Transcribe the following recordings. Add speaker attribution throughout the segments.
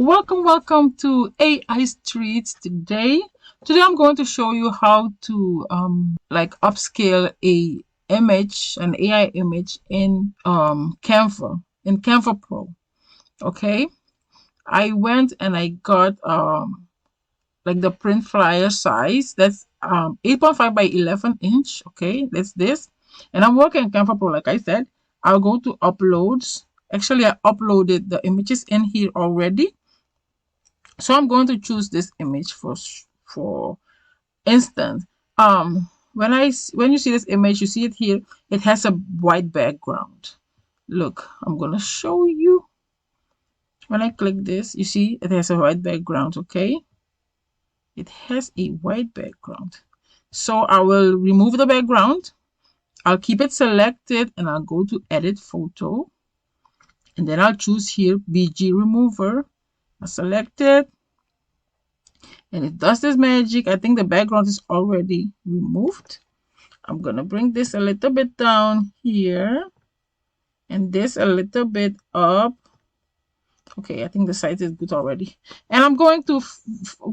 Speaker 1: Welcome to Ai Streetz today. Today I'm going to show you how to like upscale an AI image in Canva Pro. Okay. I went and I got like the print flyer size. That's 8.5 by 11 inch. Okay, that's this. And I'm working in Canva Pro, like I said. I'll go to uploads. Actually, I uploaded the images in here already. So I'm going to choose this image for instance. When you see this image, you see it here. It has a white background. Look, I'm gonna show you. When I click this, you see it has a white background. Okay, it has a white background. So I will remove the background. I'll keep it selected and I'll go to edit photo, and then I'll choose here BG remover. I select it. And it does this magic. I think the background is already removed. I'm going to bring this a little bit down here and this a little bit up. Okay, I think the size is good already. And I'm going to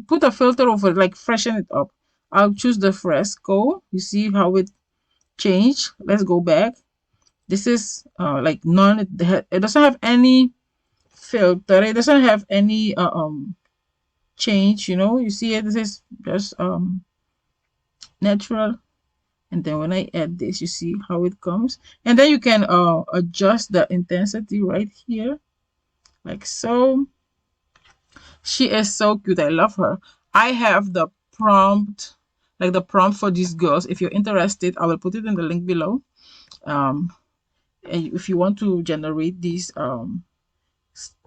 Speaker 1: put a filter over it, like freshen it up. I'll choose the fresco. You see how it changed? Let's go back. This is like none. It doesn't have any filter. It doesn't have any change. You see it. This is just natural. And then when I add this, you see how it comes. And then you can adjust the intensity right here, like so. She is so cute. I love her. I have the prompt, like the prompt for these girls. If you're interested, I will put it in the link below. And if you want to generate these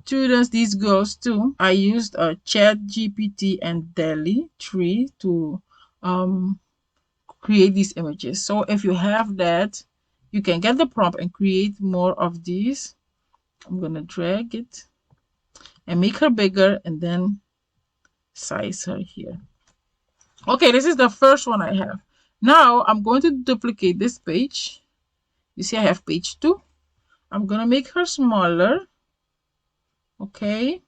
Speaker 1: students, these girls too, I used a Chat GPT and Dall-E 3 to create these images. So if you have that, you can get the prompt and create more of these. I'm gonna drag it and make her bigger and then size her here. Okay, this is the first one I have. Now I'm going to duplicate this page. You see I have page 2. I'm gonna make her smaller. Okay,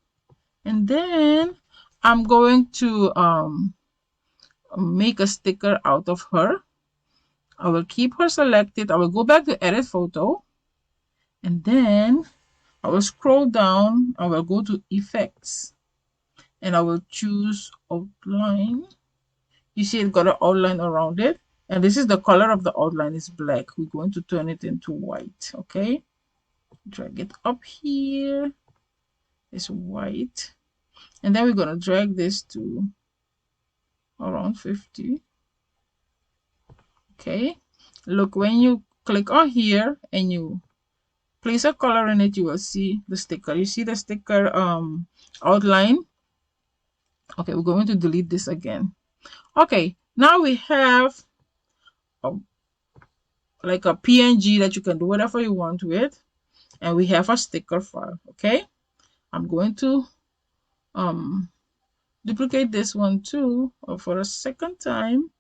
Speaker 1: and then I'm going to make a sticker out of her. I will keep her selected. I will go back to edit photo, and then I will scroll down. I will go to effects and I will choose outline. You see it got an outline around it, and this is the color of the outline is black. We're going to turn it into white. Okay, drag it up here. It's white, and then we're going to drag this to around 50. Okay, look, when you click on here and you place a color in it, you will see the sticker. You see the sticker outline. Okay, we're going to delete this again. Okay, now we have like a PNG that you can do whatever you want with, and we have a sticker file. Okay, I'm going to duplicate this one too for a second time.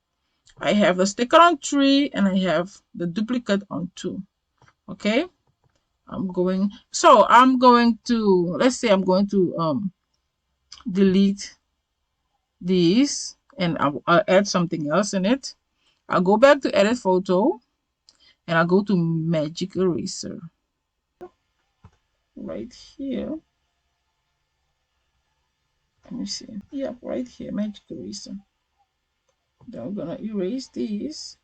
Speaker 1: I have the sticker on 3 and I have the duplicate on 2. Okay, I'm going to, let's say I'm going to delete these and I'll add something else in it. I'll go back to edit photo and I'll go to magic eraser right here. Let me see. Yeah, right here, magic eraser. Then we're gonna erase these.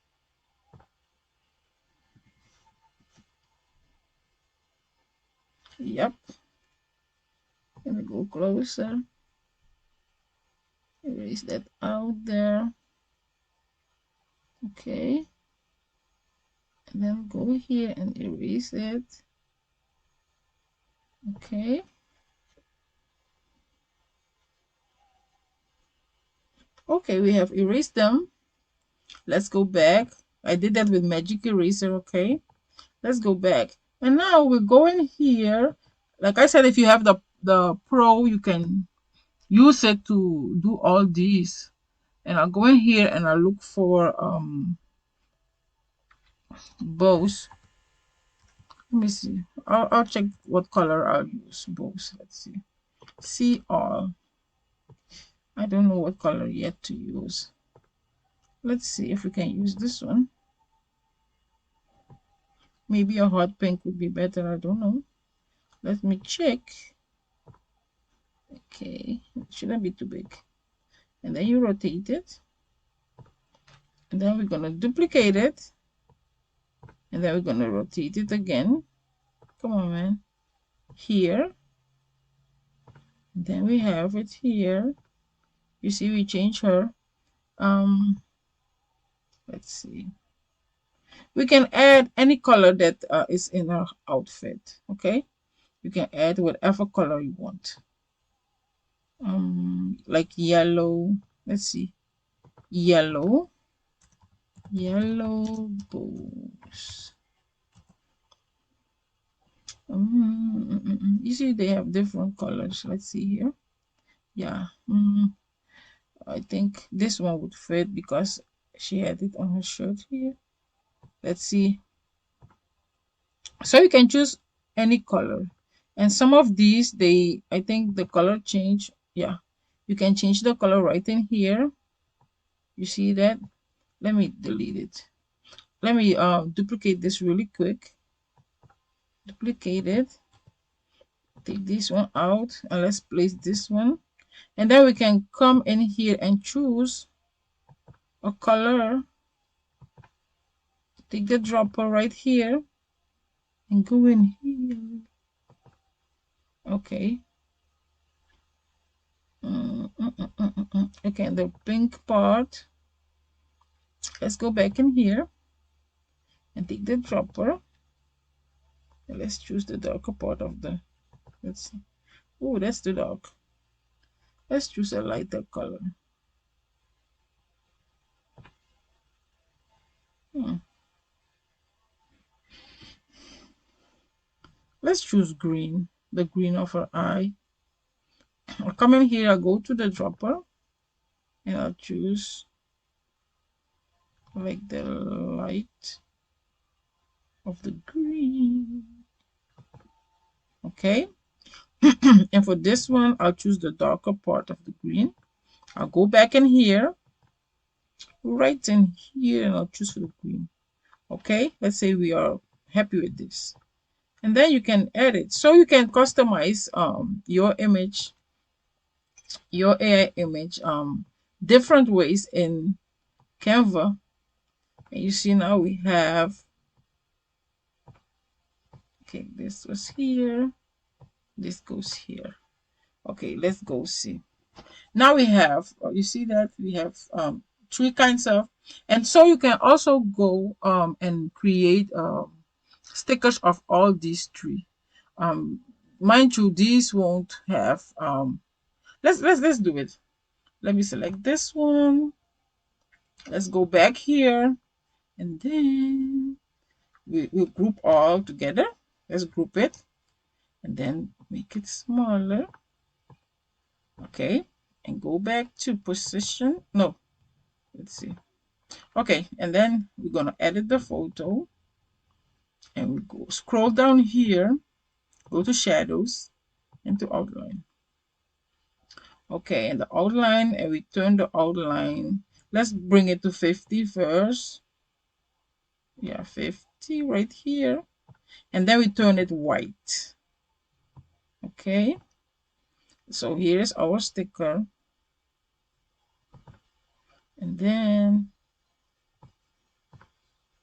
Speaker 1: Yep. Gonna go closer. Erase that out there. Okay. And then go here and erase it. Okay. Okay, we have erased them. Let's go back. I did that with magic eraser. Okay, let's go back. And now we're going here. Like I said, if you have the Pro, you can use it to do all these. And I'll go in here and I'll look for bows. Let me see. I'll check what color I'll use. Bows. Let's see. See all. I don't know what color yet to use. Let's see if we can use this one. Maybe a hot pink would be better. I don't know. Let me check. Okay, it shouldn't be too big. And then you rotate it. And then we're going to duplicate it. And then we're going to rotate it again. Come on, man. Here. And then we have it here. You see, we change her. Let's see. We can add any color that is in our outfit. Okay. You can add whatever color you want. Like yellow. Let's see. Yellow bows. You see they have different colors. Let's see here. Yeah, I think this one would fit because she had it on her shirt here. Let's see. So you can choose any color, and some of these I think the color change. Yeah, you can change the color right in here. You see that? Let me delete it. Let me duplicate this really quick. Duplicate it. Take this one out and let's place this one. And then we can come in here and choose a color. Take the dropper right here and go in here. Okay. Okay, the pink part. Let's go back in here and take the dropper. And let's choose the darker part of the. Let's see. Oh, that's too dark. Let's choose a lighter color. Let's choose green, the green of her eye. I'll come in here, I'll go to the dropper and I'll choose like the light of the green. Okay. And for this one, I'll choose the darker part of the green. I'll go back in here, right in here, and I'll choose for the green. Okay, let's say we are happy with this. And then you can edit. So you can customize your image, your AI image, different ways in Canva. And you see now we have, okay, this was here, this goes here. Okay, let's go see. Now we have, you see that we have three kinds of, and so you can also go and create stickers of all these three. Mind you, these won't have let's do it. Let me select this one. Let's go back here and then we'll group all together. Let's group it and then make it smaller. Okay, and go back to position. No, let's see. Okay, and then we're gonna edit the photo and we go scroll down here, go to shadows and to outline. Okay, and the outline, and we turn the outline. Let's bring it to 50 first. Yeah, 50 right here. And then we turn it white. Okay, so here's our sticker. And then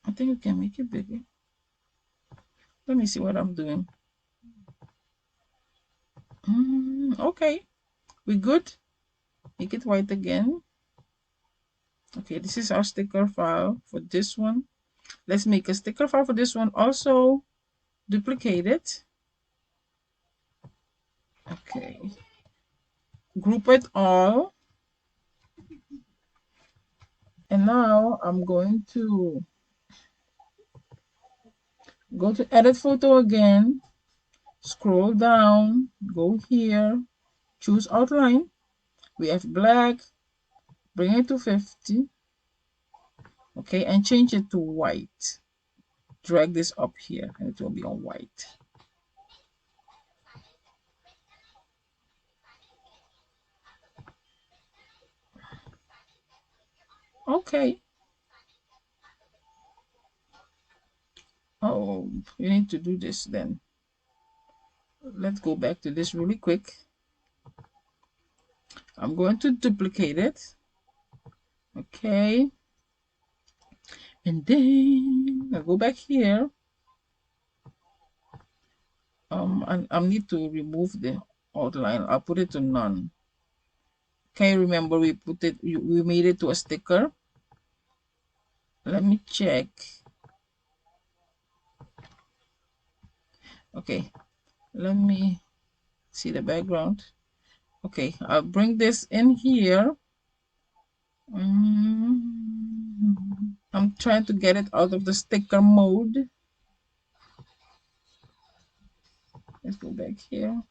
Speaker 1: I think we can make it bigger. Let me see what I'm doing. Okay, we good. Make it white again. Okay, this is our sticker file for this one. Let's make a sticker file for this one also. Duplicate it. Okay, group it all. And now I'm going to go to edit photo again, scroll down, go here, choose outline. We have black, bring it to 50. Okay, and change it to white. Drag this up here and it will be on white. Okay. Oh, you need to do this then. Let's go back to this really quick. I'm going to duplicate it. Okay. And then I go back here. I need to remove the outline. I'll put it to none. Can you remember we made it to a sticker? Let me check. Okay, let me see the background. Okay, I'll bring this in here. I'm trying to get it out of the sticker mode. Let's go back here.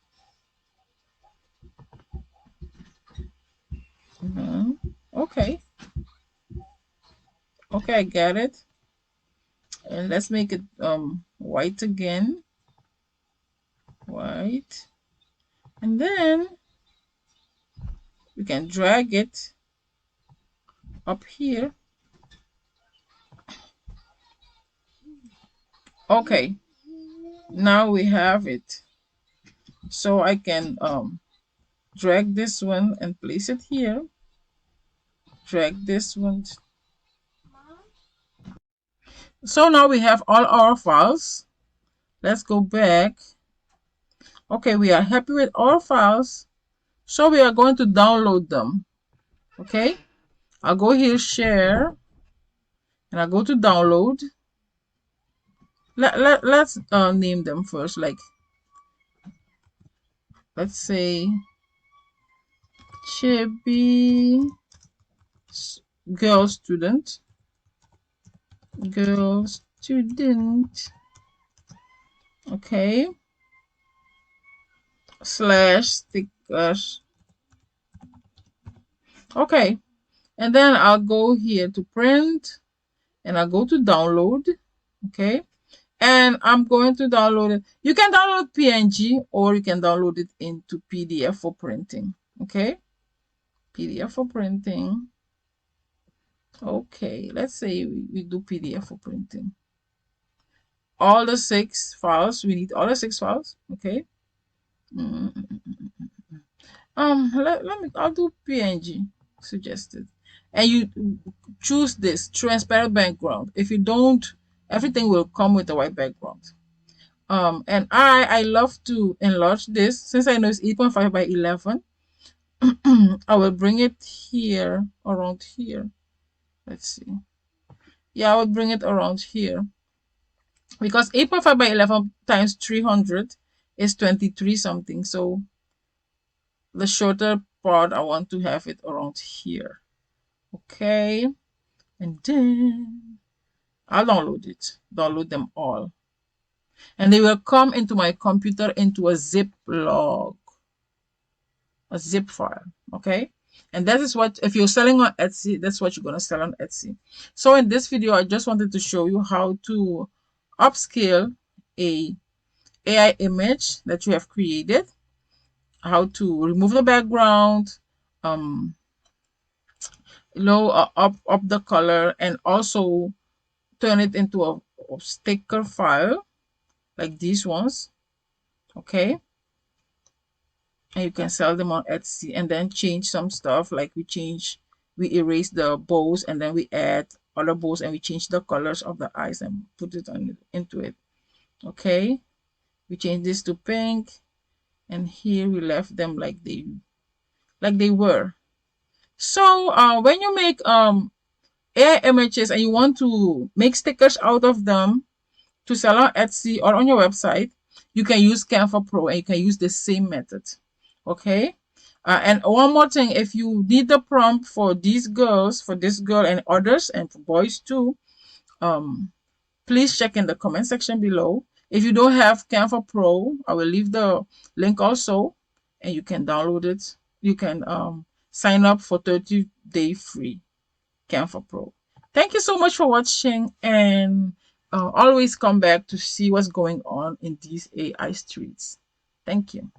Speaker 1: Okay. Okay, I got it. And let's make it white again. White. And then we can drag it up here. Okay. Now we have it. So I can drag this one and place it here. Drag this one. So now we have all our files. Let's go back. Okay, we are happy with our files. So we are going to download them. Okay, I'll go here, share, and I'll go to download. Let's name them first. Like, let's say Chibi girl student. Girl student. Okay. Slash stickers. Okay. And then I'll go here to print and I'll go to download. Okay. And I'm going to download it. You can download PNG or you can download it into PDF for printing. Okay. PDF for printing. Okay. Let's say we do PDF for printing. All the 6 files. We need all the 6 files. Okay. I'll do PNG suggested. And you choose this transparent background. If you don't, everything will come with a white background. And I love to enlarge this since I know it's 8.5 by 11. I will bring it here, around here. Let's see. Yeah, I will bring it around here because 8.5 by 11 times 300 is 23 something. So the shorter part, I want to have it around here. Okay, and then I'll download them all, and they will come into my computer into a zip log, a zip file. Okay, and that is what, if you're selling on Etsy, that's what you're going to sell on Etsy. So in this video, I just wanted to show you how to upscale a AI image that you have created, how to remove the background, up the color, and also turn it into a sticker file like these ones. Okay, and you can sell them on Etsy, and then change some stuff, like we erase the bows and then we add other bows and we change the colors of the eyes and put it into it. Okay, we change this to pink, and here we left them like they were. So when you make AI images and you want to make stickers out of them to sell on Etsy or on your website, you can use Canva Pro and you can use the same method. Okay. And one more thing, if you need the prompt for these girls, for this girl and others, and for boys too, please check in the comment section below. If you don't have Canva Pro, I will leave the link also, and you can download it. You can sign up for 30-day free Canva Pro. Thank you so much for watching, and always come back to see what's going on in these AI streets. Thank you.